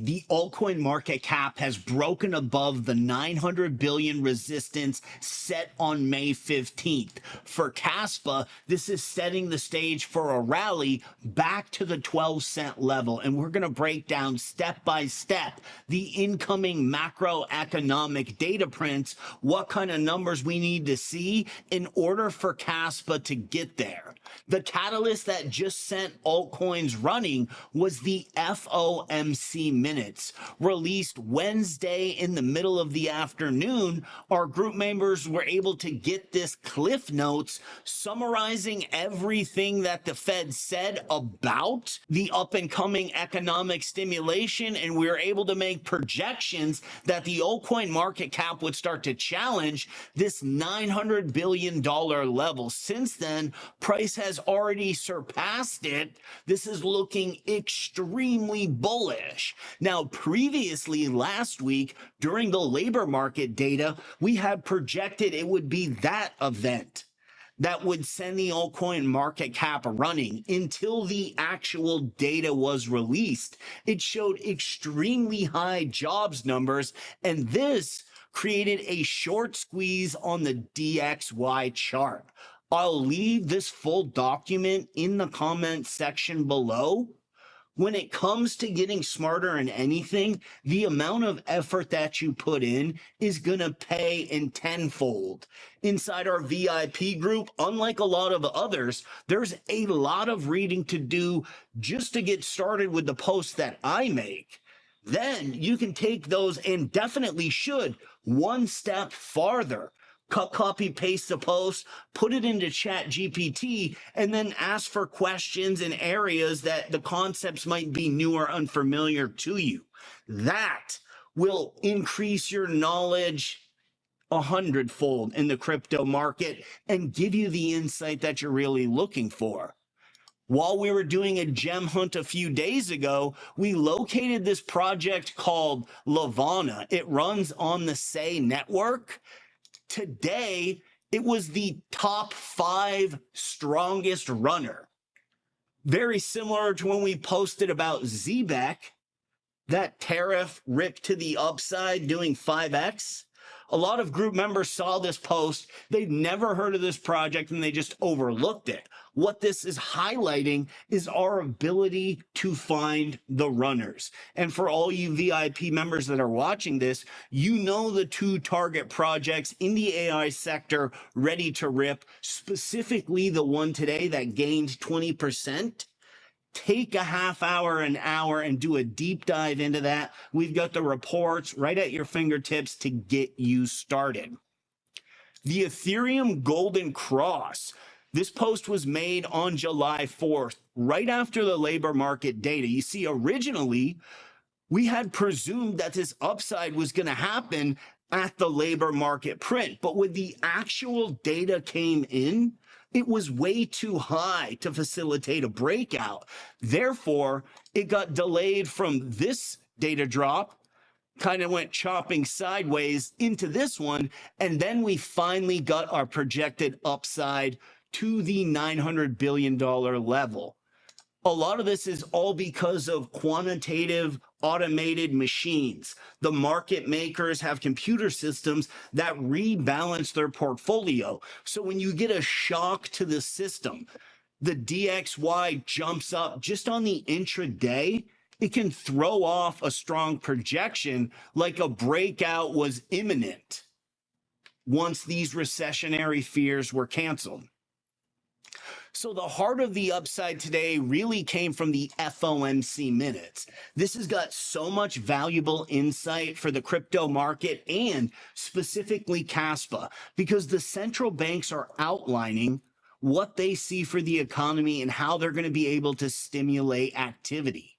the altcoin market cap has broken above the 900 billion resistance set on May 15th. For Caspa, this is setting the stage for a rally back to the 12-cent level. And we're going to break down step by step the incoming macroeconomic data prints, what kind of numbers we need to see in order for Caspa to get there. The catalyst that just sent altcoins running was the FOMC minutes released Wednesday in the middle of the afternoon. Our group members were able to get this cliff notes summarizing everything that the Fed said about the up and coming economic stimulation, and we were able to make projections that the altcoin market cap would start to challenge this $900 billion level. Since then, price has already surpassed it. This is looking extremely bullish. Now, previously last week, during the labor market data, we had projected it would be that event that would send the altcoin market cap running. Until the actual data was released, it showed extremely high jobs numbers, and this created a short squeeze on the DXY chart. I'll leave this full document in the comment section below. When it comes to getting smarter in anything, the amount of effort that you put in is going to pay in tenfold. Inside our VIP group, unlike a lot of others, there's a lot of reading to do just to get started with the posts that I make. Then you can take those, and definitely should, one step farther. Cut, copy, paste the post, put it into Chat GPT, and then ask for questions in areas that the concepts might be new or unfamiliar to you. That will increase your knowledge 100-fold in the crypto market and give you the insight that you're really looking for. While we were doing a gem hunt a few days ago, we located this project called Lavana. It runs on the Say network. Today, it was the top 5 strongest runner. Very similar to when we posted about ZBEC, that tariff ripped to the upside doing 5x. A lot of group members saw this post. They'd never heard of this project and they just overlooked it. What this is highlighting is our ability to find the runners. And for all you VIP members that are watching this, you know the 2 target projects in the AI sector ready to rip, specifically the one today that gained 20%. Take a half hour, an hour, and do a deep dive into that. We've got the reports right at your fingertips to get you started. The Ethereum Golden Cross. This post was made on July 4th, right after the labor market data. You see, originally, we had presumed that this upside was going to happen at the labor market print. But when the actual data came in, it was way too high to facilitate a breakout. Therefore, it got delayed from this data drop, kind of went chopping sideways into this one, and then we finally got our projected upside to the $900 billion level. A lot of this is all because of quantitative automated machines. The market makers have computer systems that rebalance their portfolio. So when you get a shock to the system, the DXY jumps up just on the intraday, it can throw off a strong projection like a breakout was imminent once these recessionary fears were canceled. So the heart of the upside today really came from the FOMC minutes. This has got so much valuable insight for the crypto market and specifically Caspa, because the central banks are outlining what they see for the economy and how they're going to be able to stimulate activity.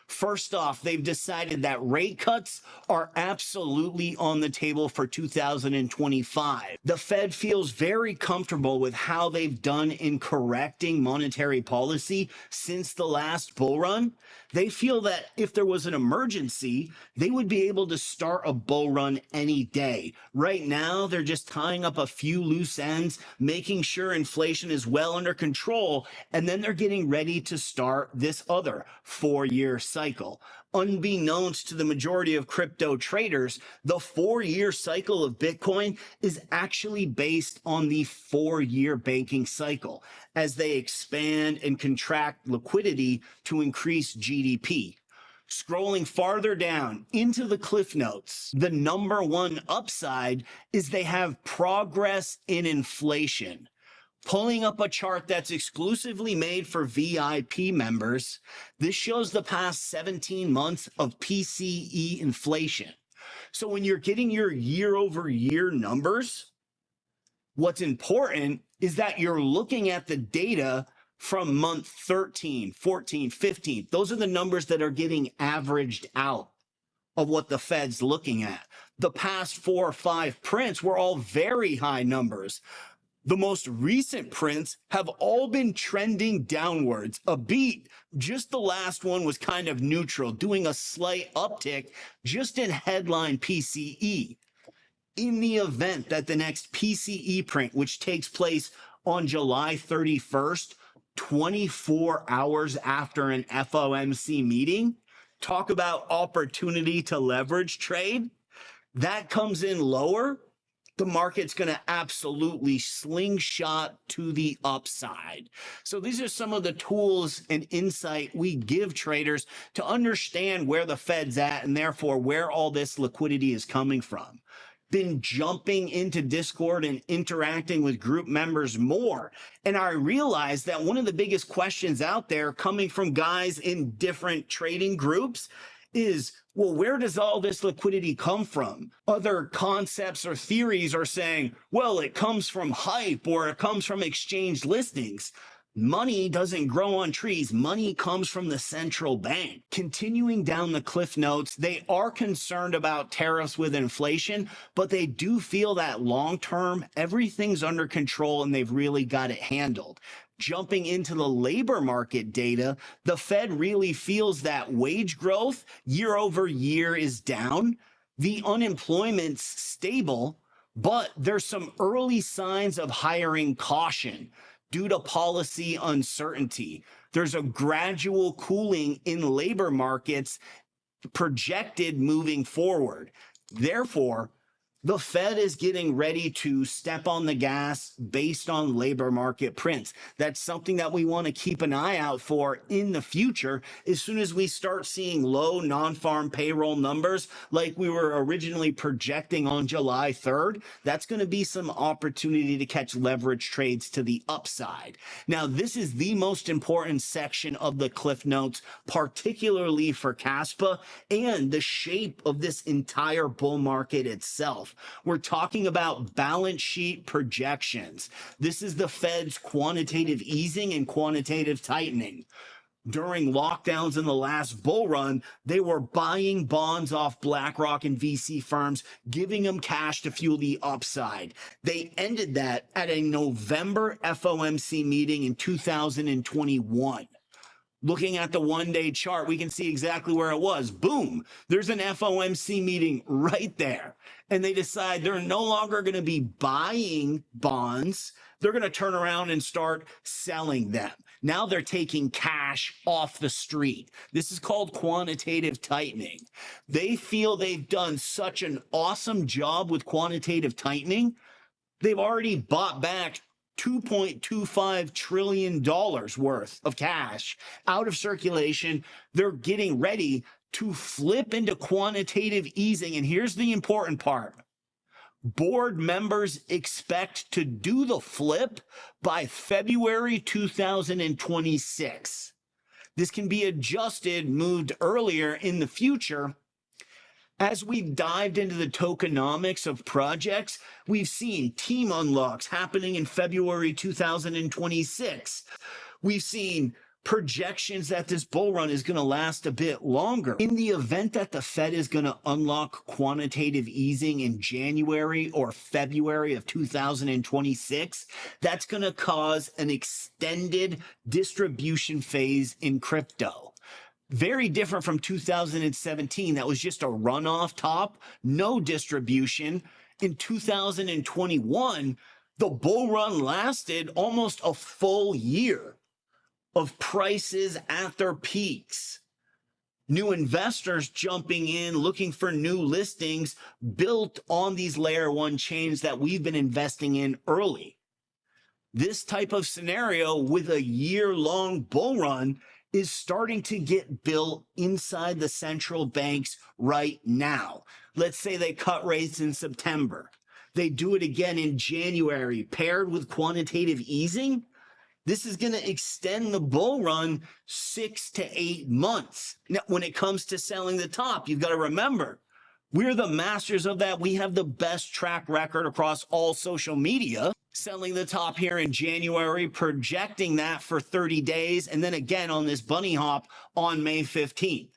First off, they've decided that rate cuts are absolutely on the table for 2025. The Fed feels very comfortable with how they've done in correcting monetary policy since the last bull run. They feel that if there was an emergency, they would be able to start a bull run any day. Right now, they're just tying up a few loose ends, making sure inflation is well under control, and then they're getting ready to start this other 4-year cycle. cycle. Unbeknownst to the majority of crypto traders, the 4-year cycle of Bitcoin is actually based on the 4-year banking cycle as they expand and contract liquidity to increase GDP. Scrolling farther down into the cliff notes, the number one upside is they have progress in inflation. Pulling up a chart that's exclusively made for VIP members, this shows the past 17 months of PCE inflation. So when you're getting your year-over-year numbers, what's important is that you're looking at the data from month 13, 14, 15. Those are the numbers that are getting averaged out of what the Fed's looking at. The past 4 or 5 prints were all very high numbers. The most recent prints have all been trending downwards. A beat, just the last one was kind of neutral, doing a slight uptick just in headline PCE. In the event that the next PCE print, which takes place on July 31st, 24 hours after an FOMC meeting, talk about opportunity to leverage trade, that comes in lower, the market's going to absolutely slingshot to the upside. So these are some of the tools and insight we give traders to understand where the Fed's at and therefore where all this liquidity is coming from. Been jumping into Discord and interacting with group members more. And I realized that one of the biggest questions out there coming from guys in different trading groups is, well, where does all this liquidity come from? Other concepts or theories are saying, well, it comes from hype or it comes from exchange listings. Money doesn't grow on trees. Money comes from the central bank. Continuing down the cliff notes, they are concerned about tariffs with inflation, but they do feel that long term, everything's under control and they've really got it handled. Jumping into the labor market data, the Fed really feels that wage growth year over year is down. The unemployment's stable, but there's some early signs of hiring caution due to policy uncertainty. There's a gradual cooling in labor markets projected moving forward. Therefore, the Fed is getting ready to step on the gas based on labor market prints. That's something that we want to keep an eye out for in the future. As soon as we start seeing low non-farm payroll numbers like we were originally projecting on July 3rd, that's going to be some opportunity to catch leverage trades to the upside. Now, this is the most important section of the cliff notes, particularly for Caspa and the shape of this entire bull market itself. We're talking about balance sheet projections. This is the Fed's quantitative easing and quantitative tightening. During lockdowns in the last bull run, they were buying bonds off BlackRock and VC firms, giving them cash to fuel the upside. They ended that at a November FOMC meeting in 2021. Looking at the one-day chart, we can see exactly where it was. Boom, there's an FOMC meeting right there. And they decide they're no longer going to be buying bonds. They're going to turn around and start selling them. Now they're taking cash off the street. This is called quantitative tightening. They feel they've done such an awesome job with quantitative tightening. They've already bought back $2.25 trillion worth of cash out of circulation. They're getting ready to flip into quantitative easing. And here's the important part. Board members expect to do the flip by February 2026. This can be adjusted, moved earlier in the future. As we've dived into the tokenomics of projects, we've seen team unlocks happening in February 2026. We've seen projections that this bull run is going to last a bit longer. In the event that the Fed is going to unlock quantitative easing in January or February of 2026, that's going to cause an extended distribution phase in crypto. Very different from 2017. That was just a runoff top, no distribution. In 2021, the bull run lasted almost a full year of prices at their peaks. New investors jumping in, looking for new listings built on these layer one chains that we've been investing in early. This type of scenario with a year-long bull run is starting to get built inside the central banks right now. Let's say they cut rates in September. They do it again in January, paired with quantitative easing. This is going to extend the bull run 6 to 8 months. Now, when it comes to selling the top, you've got to remember, we're the masters of that. We have the best track record across all social media, selling the top here in January, projecting that for 30 days, and then again on this bunny hop on May 15th.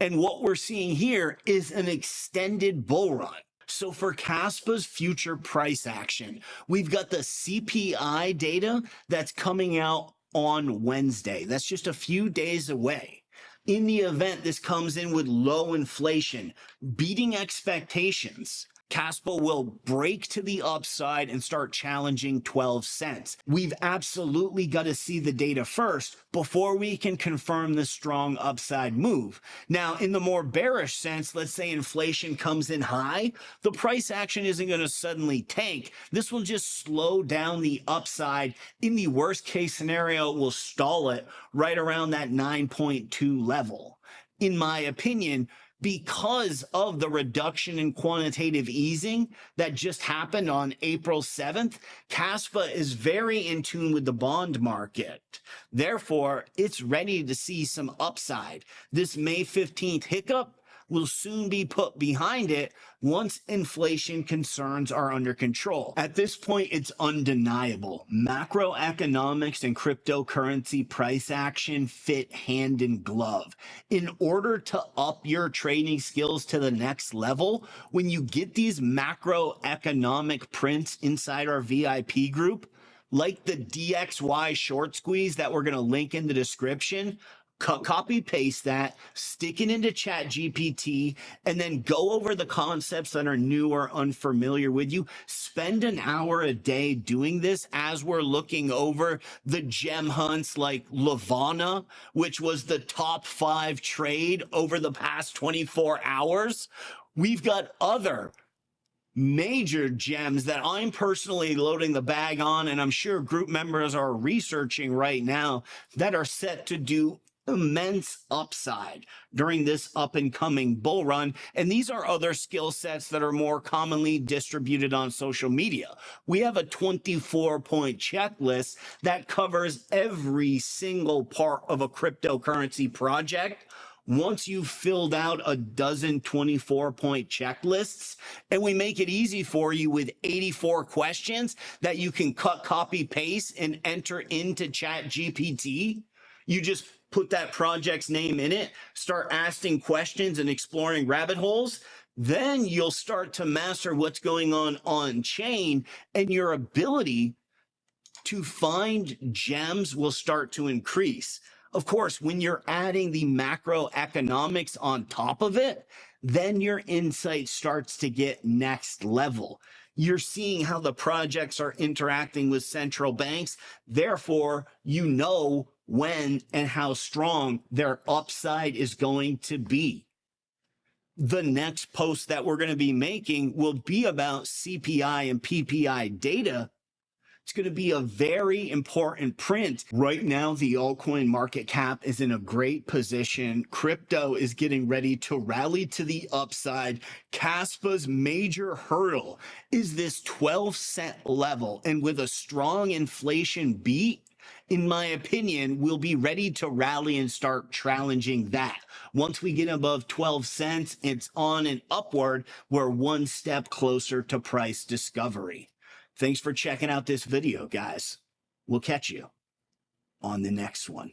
And what we're seeing here is an extended bull run. So for Caspa's future price action, we've got the CPI data that's coming out on Wednesday. That's just a few days away. In the event this comes in with low inflation, beating expectations, Caspa will break to the upside and start challenging 12 cents. We've absolutely got to see the data first before we can confirm the strong upside move. Now, in the more bearish sense, let's say inflation comes in high, the price action isn't going to suddenly tank. This will just slow down the upside. In the worst case scenario, we'll stall it right around that 9.2 level. In my opinion, because of the reduction in quantitative easing that just happened on April 7th, Caspa is very in tune with the bond market. Therefore, it's ready to see some upside. This May 15th hiccup will soon be put behind it once inflation concerns are under control. At this point, it's undeniable. Macroeconomics and cryptocurrency price action fit hand in glove. In order to up your trading skills to the next level, when you get these macroeconomic prints inside our VIP group, like the DXY short squeeze that we're going to link in the description, copy paste that, stick it into ChatGPT, and then go over the concepts that are new or unfamiliar with you. Spend an hour a day doing this as we're looking over the gem hunts like Lavana, which was the top 5 trade over the past 24 hours. We've got other major gems that I'm personally loading the bag on, and I'm sure group members are researching right now, that are set to do immense upside during this up and coming bull run. And these are other skill sets that are more commonly distributed on social media. We have a 24-point checklist that covers every single part of a cryptocurrency project. Once you've filled out a dozen 24-point checklists, and we make it easy for you with 84 questions that you can cut, copy, paste, and enter into ChatGPT, you just put that project's name in it, start asking questions and exploring rabbit holes, then you'll start to master what's going on chain, and your ability to find gems will start to increase. Of course, when you're adding the macroeconomics on top of it, then your insight starts to get next level. You're seeing how the projects are interacting with central banks. Therefore, you know when and how strong their upside is going to be. The next post that we're going to be making will be about CPI and PPI data. It's going to be a very important print. Right now, the altcoin market cap is in a great position. Crypto is getting ready to rally to the upside. Caspa's major hurdle is this 12-cent level. And with a strong inflation beat, in my opinion, we'll be ready to rally and start challenging that. Once we get above 12 cents, it's on and upward. We're one step closer to price discovery. Thanks for checking out this video, guys. We'll catch you on the next one.